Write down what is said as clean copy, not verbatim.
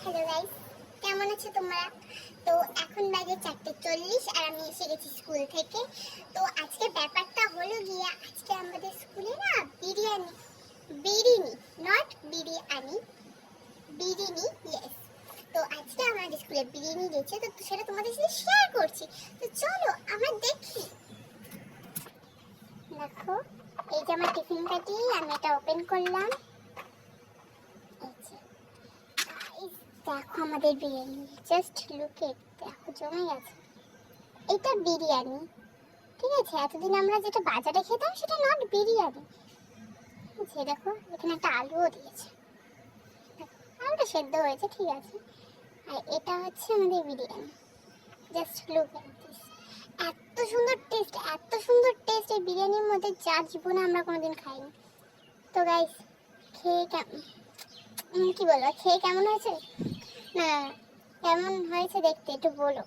Hello guys, কেমন আছো তোমরা? তো এখন বাজে 4:40 আর আমি এসে গেছি স্কুল থেকে। তো আজকে ব্যাপারটা হলো গিয়ে আজকে আমাদের স্কুলে না বিরিয়ানি, বিরিয়ানি নট বিরিয়ানি, বিরিয়ানি ইয়েস। তো আজকে আমাদের স্কুলে বিরিয়ানি দিয়েছে, তো সেটা তোমাদের সাথে শেয়ার করছি। তো চলো আমরা দেখি। দেখো, এই যে আমার টিফিন কাটি, আমি এটা ওপেন করলাম। দেখো আমাদের বিরিয়ানি, জাস্ট লুক ইট, দেখো জমে গেছে। এটা বিরিয়ানি, ঠিক আছে? এতদিন আমরা যেটা বাজারে খেতাম সেটা নট বিরিয়ানি। যে দেখো এখানে একটা আলুও দিয়েছে, আলুটা সেদ্ধ হয়েছে, ঠিক আছে। আর এটা হচ্ছে আমাদের biryani, just look at this. এত সুন্দর টেস্ট, এত সুন্দর টেস্ট এই বিরিয়ানির মধ্যে, যা জীবনে আমরা কোনোদিন খাইনি। তো গাইস, খেয়ে কি বলবো, খেয়ে কেমন হয়েছে? না, কেমন হয়েছে দেখতে একটু বলো।